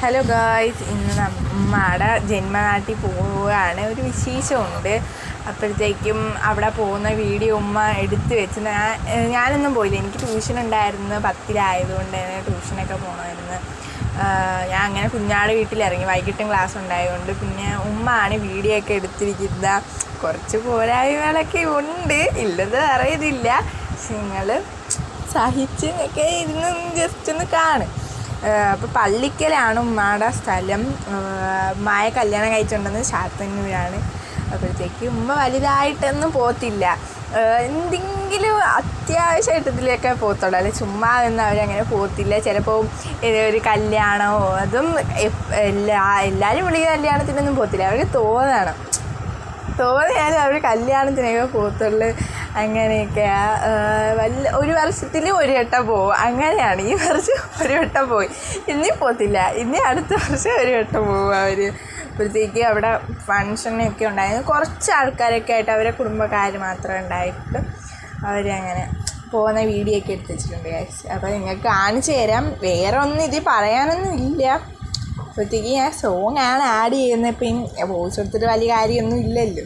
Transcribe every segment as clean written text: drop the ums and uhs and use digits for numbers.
Hello guys, ഇന്ന് നമ്മുടെ ജന്മനാട്ടിൽ പോവുകയാണ്. ഒരു വിശേഷമുണ്ട്. അപ്പോഴത്തേക്കും അവിടെ പോകുന്ന വീഡിയോ ഉമ്മ എടുത്ത് വെച്ച് ഞാനൊന്നും പോയില്ല. എനിക്ക് ട്യൂഷൻ ഉണ്ടായിരുന്നു. 10-ലായതുകൊണ്ട് തന്നെ ട്യൂഷനൊക്കെ പോകണമായിരുന്നു. ഞാൻ അങ്ങനെ കുഞ്ഞാട് വീട്ടിലിറങ്ങി. വൈകിട്ടും ക്ലാസ് ഉണ്ടായതുകൊണ്ട് പിന്നെ ഉമ്മ ആണ് വീഡിയോ ഒക്കെ എടുത്തിരിക്കുന്നത്. കുറച്ച് പോരായ്മകളൊക്കെ ഉണ്ട്, ഇല്ലെന്ന് അറിയത്തില്ല. പക്ഷെ നിങ്ങൾ സഹിച്ച് ഒക്കെ ഇരുന്ന് ജസ്റ്റ് ഒന്ന് കാണും. അപ്പോൾ പള്ളിക്കലാണ് ഉമ്മയുടെ സ്ഥലം. ഉമ്മയെ കല്യാണം കഴിച്ചിട്ടുണ്ടെന്ന് ചാത്തന്നൂരാണ്. അപ്പോഴത്തേക്ക് ഉമ്മ വലുതായിട്ടൊന്നും പോകത്തില്ല. എന്തെങ്കിലും അത്യാവശ്യമായിട്ടത്തിലൊക്കെ പോകത്തുള്ളൂ, അല്ലെ ചുമ്മാ ഒന്നും അവരങ്ങനെ പോകത്തില്ല. ചിലപ്പോൾ ഒരു കല്യാണമോ അതും എല്ലാവരും വിളിക്കുന്ന കല്യാണത്തിനൊന്നും പോകത്തില്ല. അവർക്ക് തോന്നിയാലും അവർ കല്യാണത്തിനൊക്കെ പോകത്തുള്ളൂ. അങ്ങനെയൊക്കെയാണ്. ഒരു വർഷത്തിൽ ഒരു വട്ടം പോകും. അങ്ങനെയാണ്. ഈ വർഷം ഒരു വട്ടം പോയി, ഇനി പോകത്തില്ല. ഇനി അടുത്ത വർഷം ഒരു വട്ടം പോകും അവർ. അപ്പോഴത്തേക്ക് അവിടെ ഫങ്ഷനൊക്കെ ഉണ്ടായിരുന്നു. കുറച്ച് ആൾക്കാരൊക്കെ ആയിട്ട് അവരെ കുടുംബക്കാർ മാത്രം ഉണ്ടായിട്ട് അവരങ്ങനെ പോകുന്ന വീഡിയോ ഒക്കെ എടുത്ത് വെച്ചിട്ടുണ്ട് ഗൈസ്. അപ്പോൾ നിങ്ങൾക്ക് കാണിച്ചു തരാം. വേറെ ഒന്നും ഇതിൽ പറയാനൊന്നും ഇല്ല. അപ്പോഴത്തേക്ക് ഞാൻ സോങ്ങാണ് ആഡ് ചെയ്യുന്നത്. പിന്നെ വോയിസ് കൊടുത്തിട്ട് വലിയ കാര്യമൊന്നും ഇല്ലല്ലോ.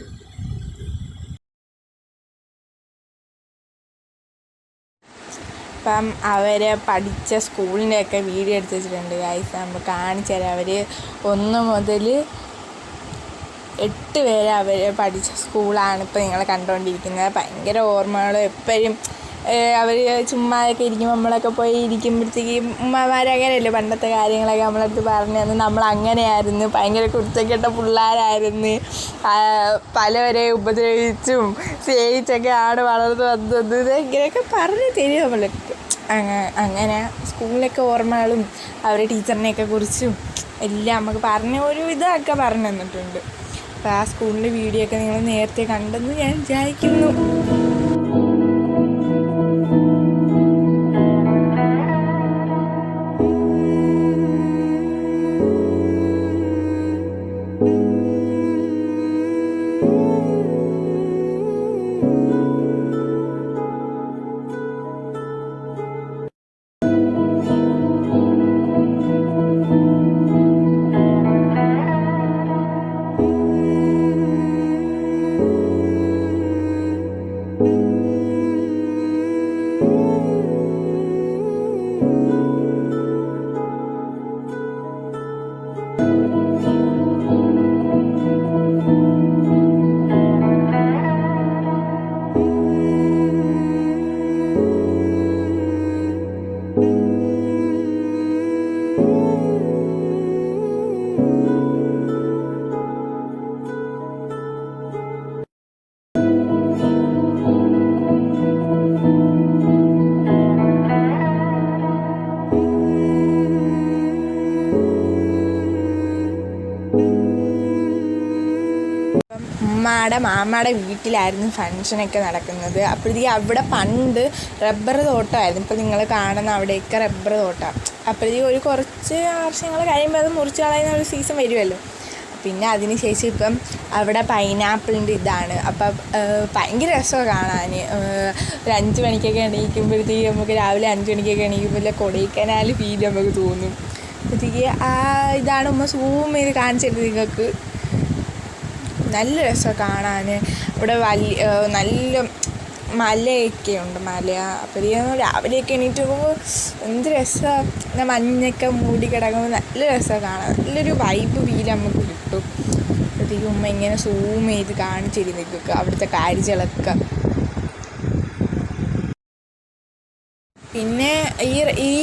അപ്പം അവർ പഠിച്ച സ്കൂളിൻ്റെയൊക്കെ വീഡിയോ എടുത്ത് വെച്ചിട്ടുണ്ട് ഗൈസ്. നമ്മൾ കാണിച്ചു തരാം. അവർ 1 മുതൽ 8 വരെ അവർ പഠിച്ച സ്കൂളാണ് ഇപ്പോൾ നിങ്ങൾ കണ്ടുകൊണ്ടിരിക്കുന്നത്. ഭയങ്കര ഓർമ്മകൾ. എപ്പോഴും അവർ ചുമ്മാതൊക്കെ ഇരിക്കുമ്പോൾ നമ്മളൊക്കെ പോയി ഇരിക്കുമ്പോഴത്തേക്ക് ഉമ്മമാരങ്ങനെയല്ലേ പണ്ടത്തെ കാര്യങ്ങളൊക്കെ നമ്മളടുത്ത് പറഞ്ഞു തന്നു. നമ്മളങ്ങനെയായിരുന്നു, ഭയങ്കര കുരുത്തക്കെട്ട പിള്ളേരായിരുന്നു. പലവരെ ഉപദ്രവിച്ചും സ്നേഹിച്ചൊക്കെ ആണ് വളർന്നു വന്നത്. ഇങ്ങനെയൊക്കെ പറഞ്ഞു തരും നമ്മൾക്ക്. അങ്ങനെ സ്കൂളിലൊക്കെ ഓർമ്മകളും അവരുടെ ടീച്ചറിനെയൊക്കെ കുറിച്ചും എല്ലാം നമുക്ക് പറഞ്ഞ ഒരു ഇതൊക്കെ പറഞ്ഞു തന്നിട്ടുണ്ട്. അപ്പോൾ ആ സ്കൂളിൻ്റെ വീഡിയോ ഒക്കെ നിങ്ങൾ നേരത്തെ കണ്ടെന്ന് ഞാൻ വിചാരിക്കുന്നു. മാമയുടെ വീട്ടിലായിരുന്നു ഫങ്ഷനൊക്കെ നടക്കുന്നത്. അപ്പോഴത്തേക്ക് അവിടെ പണ്ട് റബ്ബർ തോട്ടമായിരുന്നു. ഇപ്പോൾ നിങ്ങൾ കാണുന്ന അവിടെയൊക്കെ റബ്ബർ തോട്ടമാണ്. അപ്പോഴത്തേക്ക് ഒരു കുറച്ച് വർഷങ്ങൾ കഴിയുമ്പോൾ അത് മുറിച്ച് കളയുന്ന ഒരു സീസൺ വരുമല്ലോ. പിന്നെ അതിന് ശേഷം ഇപ്പം അവിടെ പൈനാപ്പിളിൻ്റെ ഇതാണ്. അപ്പം ഭയങ്കര രസമാണ് കാണാൻ. ഒരു 5 മണിക്കൊക്കെ എണീക്കുമ്പോഴത്തേക്ക് നമുക്ക് രാവിലെ 5 മണിക്കൊക്കെ എണീക്കുമ്പോൾ കൊടൈക്കനാൽ ഫീൽ നമുക്ക് തോന്നും. അപ്പോഴത്തേക്ക് ആ ഇതാണ് ഉമ്മ സൂം ചെയ്ത് കാണിച്ചിട്ട് നിങ്ങൾക്ക്. നല്ല രസമാണ് കാണാൻ. ഇവിടെ നല്ല മലയൊക്കെ ഉണ്ട്. അപ്പോഴത്തേക്കും രാവിലെയൊക്കെ എണീറ്റ് നോക്കുമ്പോൾ എന്ത് രസമാണ്. മഞ്ഞൊക്കെ മൂടി കിടക്കുമ്പോൾ നല്ല രസമാണ് കാണാൻ. നല്ലൊരു വൈബ് ഫീൽ നമുക്ക് കിട്ടും. അപ്പോഴത്തേക്കും ഉമ്മ ഇങ്ങനെ സൂം ചെയ്ത് കാണിച്ചിരുന്നേക്കൊക്കെ അവിടുത്തെ കാഴ്ചകളൊക്കെ. പിന്നെ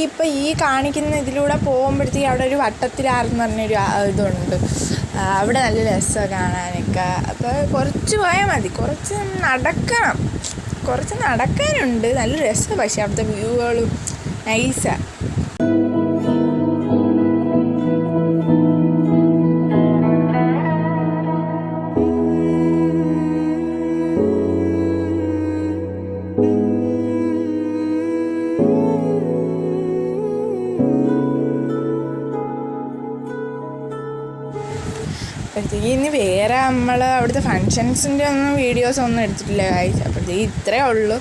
ഇപ്പം ഈ കാണിക്കുന്ന ഇതിലൂടെ പോകുമ്പോഴത്തേക്ക് അവിടെ ഒരു വട്ടത്തിലാർന്ന് പറഞ്ഞൊരു ഇതുണ്ട്. അവിടെ നല്ല രസമാണ് കാണാനൊക്കെ. അപ്പോൾ കുറച്ച് പോയാൽ മതി. കുറച്ച് നടക്കാനുണ്ട്. നല്ല രസമാണ്. പക്ഷേ അവിടുത്തെ വ്യൂകളും നൈസാണ്. അപ്പോഴത്തേക്ക് ഇനി വേറെ നമ്മൾ അവിടുത്തെ ഫങ്ഷൻസിൻ്റെ ഒന്നും വീഡിയോസൊന്നും എടുത്തിട്ടില്ല ഗൈസ്. അപ്പോഴത്തേക്ക് ഇത്രയേ ഉള്ളൂ.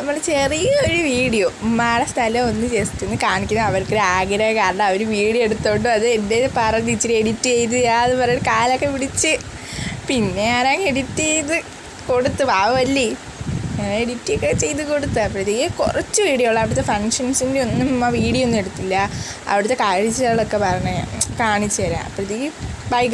നമ്മൾ ചെറിയൊരു വീഡിയോ ഉമ്മയുടെ സ്ഥലം ഒന്ന് ജസ്റ്റ് ഒന്ന് കാണിക്കുന്നത് അവർക്കൊരു ആഗ്രഹം. കാരണം അവർ വീഡിയോ എടുത്തോണ്ടും അത് എൻ്റെ പറഞ്ഞ് ഇച്ചിരി എഡിറ്റ് ചെയ്ത് എന്ന് പറഞ്ഞ് കാലൊക്കെ പിടിച്ച് പിന്നെ ആരാങ് എഡിറ്റ് ചെയ്ത് കൊടുത്ത് പാവമല്ലേ, ഞാൻ എഡിറ്റൊക്കെ ചെയ്ത് കൊടുത്ത്. അപ്പോഴത്തേക്ക് കുറച്ച് വീഡിയോ ഉള്ളു. അവിടുത്തെ ഫങ്ഷൻസിൻ്റെ ഒന്നും വീഡിയോ ഒന്നും എടുത്തില്ല. അവിടുത്തെ കാഴ്ചകളൊക്കെ കാണിച്ചു തരാം. അപ്പോഴത്തേക്ക് ബൈ.